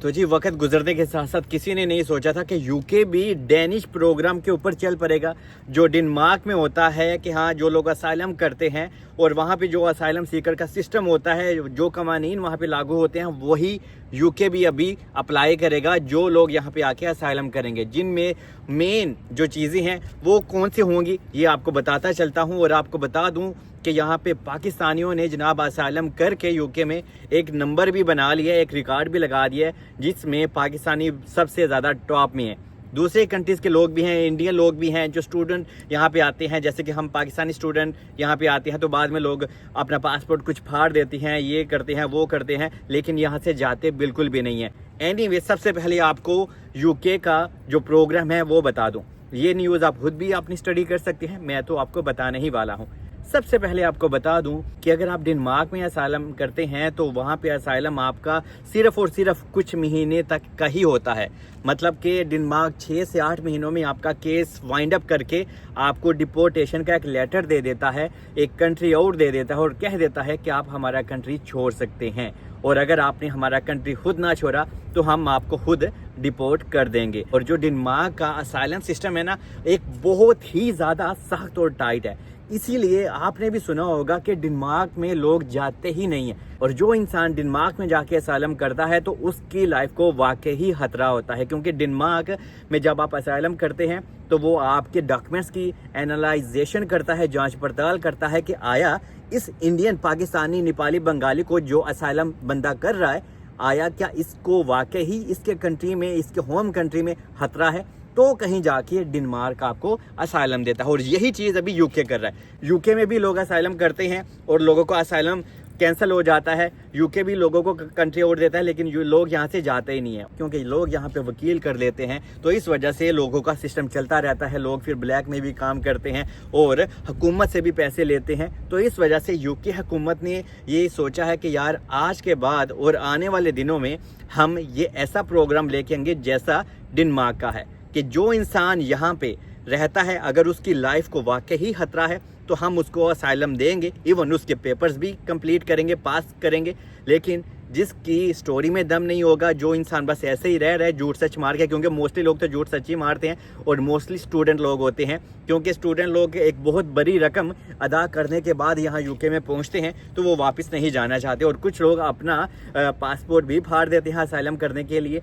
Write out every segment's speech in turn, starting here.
तो जी वक्त गुजरने के साथ साथ किसी ने नहीं सोचा था कि यूके भी डेनिश प्रोग्राम के ऊपर चल पड़ेगा। जो डेनमार्क में होता है कि हाँ, जो लोग असाइलम करते हैं और वहाँ पे जो असाइलम सीकर का सिस्टम होता है, जो कवानीन वहाँ पे लागू होते हैं, वही यूके भी अभी अप्लाई करेगा। जो लोग यहाँ पे आके असाइलम करेंगे, जिनमें मेन जो चीज़ें हैं वो कौन सी होंगी, ये आपको बताता चलता हूँ। और आपको बता दूँ कि यहाँ पे पाकिस्तानियों ने जनाब असाइलम करके यूके में एक नंबर भी बना लिया, एक रिकॉर्ड भी लगा दिया है, जिसमें पाकिस्तानी सबसे ज़्यादा टॉप में है। दूसरे कंट्रीज़ के लोग भी हैं, इंडियन लोग भी हैं जो स्टूडेंट यहाँ पे आते हैं। जैसे कि हम पाकिस्तानी स्टूडेंट यहाँ पे आते हैं तो बाद में लोग अपना पासपोर्ट कुछ फाड़ देते हैं, ये करते हैं, वो करते हैं, लेकिन यहाँ से जाते बिल्कुल भी नहीं है। एनीवे, सबसे पहले आपको यूके का जो प्रोग्राम है वो बता दूँ। ये न्यूज़ आप खुद भी अपनी स्टडी कर सकते हैं, मैं तो आपको बताने ही वाला हूँ। सबसे पहले आपको बता दूं कि अगर आप डेनमार्क में असाइलम करते हैं तो वहाँ पे असाइलम आपका सिर्फ और सिर्फ कुछ महीने तक का ही होता है। मतलब कि डेनमार्क 6 से 8 महीनों में आपका केस वाइंड अप करके आपको डिपोर्टेशन का एक लेटर दे देता है, एक कंट्री आउट दे देता है और कह देता है कि आप हमारा कंट्री छोड़ सकते हैं। और अगर आपने हमारा कंट्री खुद ना छोड़ा तो हम आपको खुद डिपोर्ट कर देंगे। और जो डेनमार्क का असाइलम सिस्टम है ना, एक बहुत ही ज़्यादा सख्त और टाइट है। इसीलिए आपने भी सुना होगा कि डेनमार्क में लोग जाते ही नहीं हैं। और जो इंसान डेनमार्क में जाके असाइलम करता है तो उसकी लाइफ को वाकई ही खतरा होता है, क्योंकि डेनमार्क में जब आप असाइलम करते हैं तो वो आपके डॉक्यूमेंट्स की एनालाइजेशन करता है, जांच पड़ताल करता है कि आया इस इंडियन, पाकिस्तानी, नेपाली, बंगाली को जो असाइलम बंदा कर रहा है, आया क्या इसको वाकई ही इसके कंट्री में, इसके होम कंट्री में खतरा है, तो कहीं जाके डेनमार्क आपको असाइलम देता है। और यही चीज़ अभी यूके कर रहा है। यूके में भी लोग असाइलम करते हैं और लोगों को असाइलम कैंसिल हो जाता है। यूके भी लोगों को कंट्री आउट देता है, लेकिन लोग यहाँ से जाते ही नहीं है, क्योंकि लोग यहाँ पे वकील कर लेते हैं। तो इस वजह से लोगों का सिस्टम चलता रहता है। लोग फिर ब्लैक में भी काम करते हैं और हुकूमत से भी पैसे लेते हैं। तो इस वजह से यूके हुकूमत ने ये सोचा है कि यार आज के बाद और आने वाले दिनों में हम ये ऐसा प्रोग्राम लेके आएंगे जैसा डेनमार्क का है, कि जो इंसान यहाँ पे रहता है अगर उसकी लाइफ को वाकई ही खतरा है तो हम उसको असाइलम देंगे, इवन उसके पेपर्स भी कंप्लीट करेंगे, पास करेंगे। लेकिन जिसकी स्टोरी में दम नहीं होगा, जो इंसान बस ऐसे ही रह रहा है झूठ सच मार के, क्योंकि मोस्टली लोग तो झूठ सच ही मारते हैं और मोस्टली स्टूडेंट लोग होते हैं, क्योंकि स्टूडेंट लोग एक बहुत बड़ी रकम अदा करने के बाद यहाँ यूके में पहुँचते हैं तो वो वापस नहीं जाना चाहते। और कुछ लोग अपना पासपोर्ट भी फाड़ देते हैं असाइलम करने के लिए।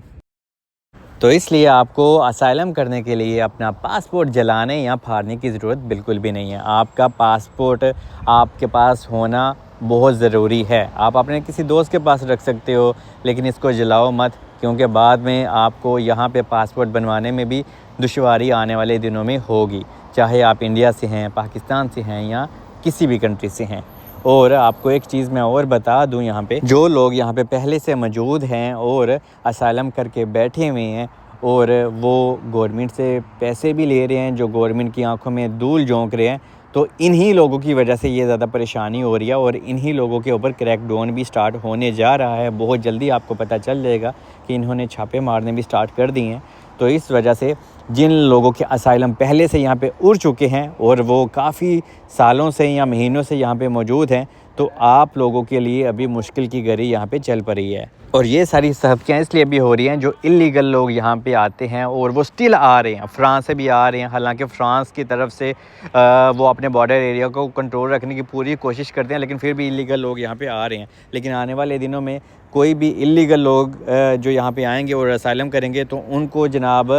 तो इसलिए आपको असाइलम करने के लिए अपना पासपोर्ट जलाने या फाड़ने की ज़रूरत बिल्कुल भी नहीं है। आपका पासपोर्ट आपके पास होना बहुत ज़रूरी है। आप अपने किसी दोस्त के पास रख सकते हो, लेकिन इसको जलाओ मत, क्योंकि बाद में आपको यहाँ पे पासपोर्ट बनवाने में भी दुश्वारी आने वाले दिनों में होगी, चाहे आप इंडिया से हैं, पाकिस्तान से हैं या किसी भी कंट्री से हैं। और आपको एक चीज़ मैं और बता दूं, यहाँ पे जो लोग यहाँ पे पहले से मौजूद हैं और असाइलम करके बैठे हुए हैं और वो गवर्नमेंट से पैसे भी ले रहे हैं, जो गवर्नमेंट की आंखों में धूल झोंक रहे हैं, तो इन्हीं लोगों की वजह से ये ज़्यादा परेशानी हो रही है। और इन्हीं लोगों के ऊपर क्रैकडाउन भी स्टार्ट होने जा रहा है। बहुत जल्दी आपको पता चल जाएगा कि इन्होंने छापे मारने भी स्टार्ट कर दिए हैं। तो इस वजह से जिन लोगों के असाइलम पहले से यहाँ पे उड़ चुके हैं और वो काफ़ी सालों से या महीनों से यहाँ पे मौजूद हैं, तो आप लोगों के लिए अभी मुश्किल की घड़ी यहाँ पे चल पड़ी है। और ये सारी सख्तियाँ इसलिए भी हो रही हैं, जो इलीगल लोग यहाँ पे आते हैं और वो स्टिल आ रहे हैं, फ्रांस से भी आ रहे हैं। हालांकि फ़्रांस की तरफ से वो अपने बॉर्डर एरिया को कंट्रोल रखने की पूरी कोशिश करते हैं, लेकिन फिर भी इलीगल लोग यहाँ पे आ रहे हैं। लेकिन आने वाले दिनों में कोई भी इलीगल लोग जो यहाँ पे आएंगे और असाइलम करेंगे तो उनको जनाब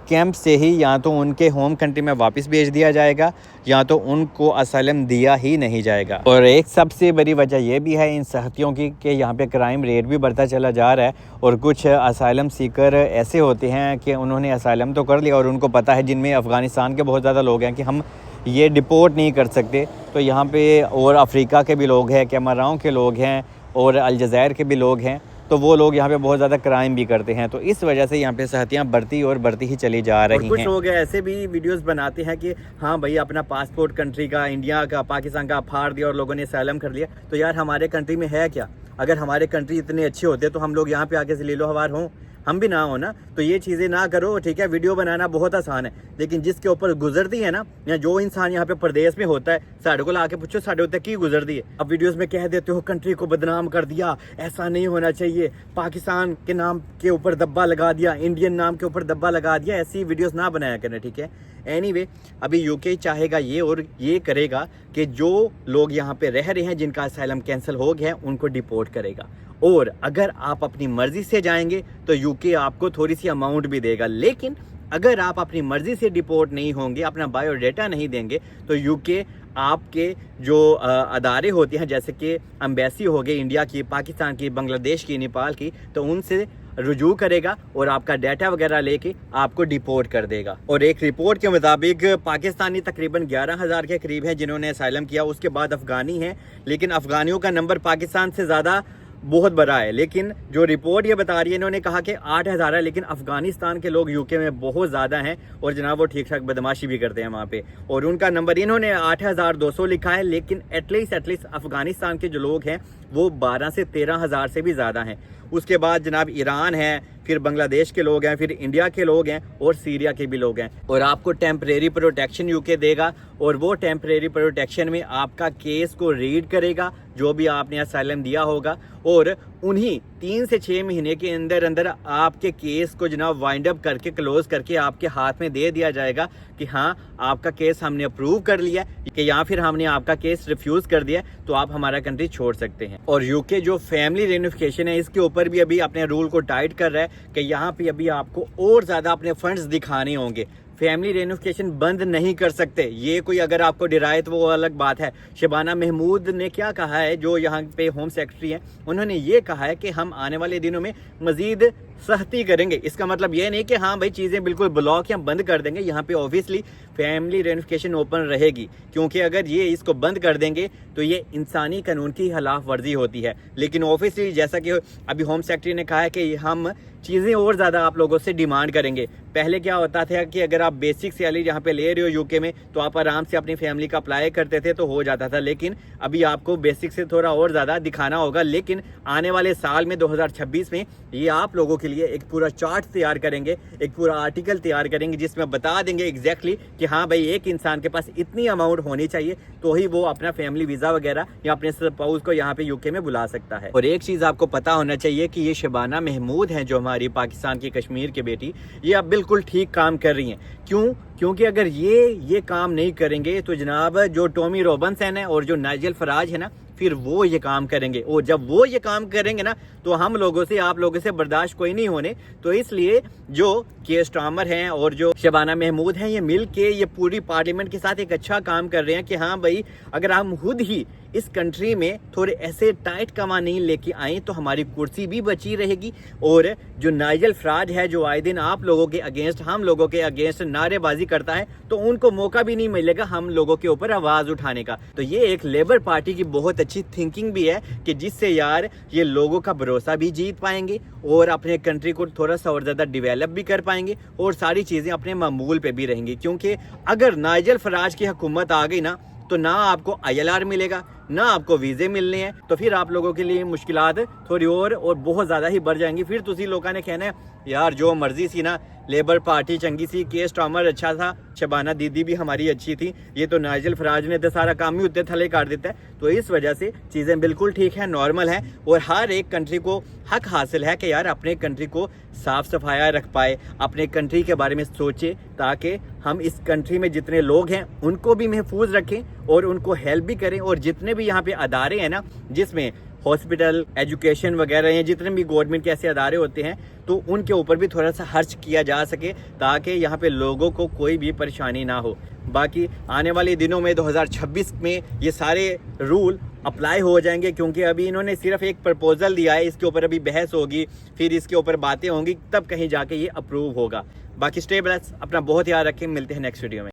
कैंप से ही या तो उनके होम कंट्री में वापस भेज दिया जाएगा या तो उनको असाइलम दिया ही नहीं जाएगा। और एक सबसे बड़ी वजह यह भी है इन सख्तियों की कि यहाँ पे क्राइम रेट भी बढ़ता चला जा रहा है। और कुछ असाइलम सीकर ऐसे होते हैं कि उन्होंने असाइलम तो कर लिया और उनको पता है, जिनमें अफ़गानिस्तान के बहुत ज़्यादा लोग हैं, कि हम ये डिपोर्ट नहीं कर सकते। तो यहाँ पे और अफ्रीका के भी लोग हैं, कैमराओं के लोग हैं और अलजायर के भी लोग हैं, तो वो लोग यहाँ पे बहुत ज़्यादा क्राइम भी करते हैं। तो इस वजह से यहाँ पे सख्तियाँ बढ़ती और बढ़ती ही चली जा रही हैं। कुछ लोग ऐसे भी वीडियोस बनाते हैं कि हाँ भाई, अपना पासपोर्ट कंट्री का, इंडिया का, पाकिस्तान का फाड़ दिया और लोगों ने असाइलम कर लिया। तो यार हमारे कंट्री में है क्या? अगर हमारे कंट्री इतने अच्छे होते तो हम लोग यहाँ पे आके ज़लीलो हवार हों? हम भी ना हो ना, तो ये चीज़ें ना करो, ठीक है। वीडियो बनाना बहुत आसान है, लेकिन जिसके ऊपर गुजरती है ना, या जो इंसान यहाँ पे प्रदेश में होता है, साढ़े को ला के पूछो साढ़े उत्ते की गुजरती है। अब वीडियोस में कह देते हो कंट्री को बदनाम कर दिया, ऐसा नहीं होना चाहिए, पाकिस्तान के नाम के ऊपर दब्बा लगा दिया, इंडियन नाम के ऊपर दब्बा लगा दिया, ऐसी वीडियोस ना बनाया करना, ठीक है। एनीवे, अभी यूके चाहेगा ये और ये करेगा कि जो लोग यहाँ पे रह रहे हैं जिनका असाइलम कैंसिल हो गया है उनको डिपोर्ट करेगा। और अगर आप अपनी मर्जी से जाएंगे तो यूके आपको थोड़ी सी अमाउंट भी देगा, लेकिन अगर आप अपनी मर्जी से डिपोर्ट नहीं होंगे, अपना बायोडाटा नहीं देंगे, तो यूके आपके जो अदारे होते हैं, जैसे कि एम्बेसी हो गई इंडिया की, पाकिस्तान की, बांग्लादेश की, नेपाल की, तो उनसे रुजू करेगा और आपका डाटा वगैरह लेके आपको डिपोर्ट कर देगा। और एक रिपोर्ट के मुताबिक पाकिस्तानी तकरीबन 11,000 के करीब है जिन्होंने असाइलम किया, उसके बाद अफगानी हैं, लेकिन अफगानियों का नंबर पाकिस्तान से ज़्यादा बहुत बड़ा है। लेकिन जो रिपोर्ट ये बता रही है, इन्होंने कहा कि 8,000 है, लेकिन अफगानिस्तान के लोग यूके में बहुत ज़्यादा हैं और जनाब वो ठीक ठाक बदमाशी भी करते हैं वहाँ पे, और उनका नंबर इन्होंने 8,200 लिखा है, लेकिन एटलीस्ट अफगानिस्तान के जो लोग हैं वो 12 से 13,000 से भी ज़्यादा हैं। उसके बाद जनाब ईरान है, फिर बांग्लादेश के लोग हैं, फिर इंडिया के लोग हैं और सीरिया के भी लोग हैं। और आपको टेम्परेरी प्रोटेक्शन यूके देगा, और वो टेम्परेरी प्रोटेक्शन में आपका केस को रीड करेगा जो भी आपने असाइलम दिया होगा, और उन्हीं 3 से 6 महीने के अंदर अंदर आपके केस को जनाब वाइंड अप करके क्लोज करके आपके हाथ में दे दिया जाएगा कि हाँ आपका केस हमने अप्रूव कर लिया, कि या फिर हमने आपका केस रिफ्यूज़ कर दिया, तो आप हमारा कंट्री छोड़ सकते हैं। और यूके जो फैमिली रेनिफिकेशन है, इसके ऊपर भी अभी अपने रूल को टाइट कर रहा है कि यहाँ पे अभी आपको और ज़्यादा अपने फंड्स दिखाने होंगे। फैमिली रेनिफिकेशन बंद नहीं कर सकते, ये कोई अगर आपको डराए तो वो अलग बात है। शबाना महमूद ने क्या कहा है, जो यहाँ पे होम सेक्रेटरी हैं, उन्होंने ये कहा है कि हम आने वाले दिनों में मज़ीद सख्ती करेंगे। इसका मतलब ये नहीं कि हाँ भाई चीज़ें बिल्कुल ब्लॉक या बंद कर देंगे, यहाँ पे ऑब्वियसली फैमिली रेनिफिकेशन ओपन रहेगी, क्योंकि अगर ये इसको बंद कर देंगे तो ये इंसानी कानून की खिलाफ वर्जी होती है। लेकिन ऑब्वियसली जैसा कि अभी होम सेक्रेटरी ने कहा है कि हम चीज़ें और ज़्यादा आप लोगों से डिमांड करेंगे। पहले क्या होता था कि अगर आप बेसिक सैलरी यहाँ पे ले रहे हो यूके में, तो आप आराम से अपनी फैमिली का अप्लाई करते थे तो हो जाता था, लेकिन अभी आपको बेसिक से थोड़ा और ज़्यादा दिखाना होगा। लेकिन आने वाले साल में 2026 में ये आप लोगों के लिए एक पूरा चार्ट तैयार करेंगे, एक पूरा आर्टिकल तैयार करेंगे जिसमें बता देंगे एग्जैक्टली कि हाँ भाई एक इंसान के पास इतनी अमाउंट होनी चाहिए तो ही वो अपना फैमिली वीज़ा वगैरह या अपने स्पाउस को यहाँ पे यूके में बुला सकता है। और एक चीज़ आपको पता होना चाहिए कि ये शबाना महमूद हैं जो हमारी पाकिस्तान की कश्मीर की बेटी, ये अब बिल्कुल ठीक काम कर रही हैं। क्यों? क्योंकि अगर ये काम नहीं करेंगे तो जनाब जो टॉमी रॉबिन्सन है और जो नाइजल फराज है ना, फिर वो ये काम करेंगे, और जब वो ये काम करेंगे ना तो हम लोगों से, आप लोगों से बर्दाश्त कोई नहीं होने। तो इसलिए जो के स्टामर हैं और जो शबाना महमूद हैं, ये मिल के ये पूरी पार्लियामेंट के साथ एक अच्छा काम कर रहे हैं कि हाँ भाई अगर हम खुद ही इस कंट्री में थोड़े ऐसे टाइट कवानीन लेके आए तो हमारी कुर्सी भी बची रहेगी। और जो नाइजल फराज है जो आए दिन आप लोगों के अगेंस्ट, हम लोगों के अगेंस्ट नारेबाजी करता है, तो उनको मौका भी नहीं मिलेगा हम लोगों के ऊपर आवाज़ उठाने का। तो ये एक लेबर पार्टी की बहुत अच्छी थिंकिंग भी है कि जिससे यार ये लोगों का भरोसा भी जीत पाएंगे और अपने कंट्री को थोड़ा सा और ज़्यादा डिवेलप भी कर पाएंगे और सारी चीज़ें अपने मामूल पे भी रहेंगी। क्योंकि अगर नाइजल फराज की हुकूमत आ गई ना, तो ना आपको ILR मिलेगा, ना आपको वीज़े मिलने हैं, तो फिर आप लोगों के लिए मुश्किलात थोड़ी और बहुत ज़्यादा ही बढ़ जाएंगी। फिर तुसी लोगों ने कहना है यार जो मर्जी सी ना, लेबर पार्टी चंगी सी, के स्टामर अच्छा था, शबाना दीदी भी हमारी अच्छी थी, ये तो नाइजल फराज ने तो सारा काम ही उत्ते थले काट देता है। तो इस वजह से चीज़ें बिल्कुल ठीक है, नॉर्मल है, और हर एक कंट्री को हक हासिल है कि यार अपने कंट्री को साफ़ सफाया रख पाए, अपने कंट्री के बारे में सोचे, ताकि हम इस कंट्री में जितने लोग हैं उनको भी महफूज रखें और उनको हेल्प भी करें। और जितने भी यहाँ पे अदारे हैं ना, जिसमें हॉस्पिटल, एजुकेशन वगैरह हैं, जितने भी गवर्नमेंट के ऐसे अदारे होते हैं, तो उनके ऊपर भी थोड़ा सा खर्च किया जा सके ताकि यहाँ पे लोगों को कोई भी परेशानी ना हो। बाकी आने वाले दिनों में 2026 में ये सारे रूल अप्लाई हो जाएंगे, क्योंकि अभी इन्होंने सिर्फ एक प्रपोजल दिया है, इसके ऊपर अभी बहस होगी, फिर इसके ऊपर बातें होंगी, तब कहीं जाके ये अप्रूव होगा। बाकी स्टे ब्लेस्ड, अपना बहुत याद रखें, मिलते हैं नेक्स्ट वीडियो में।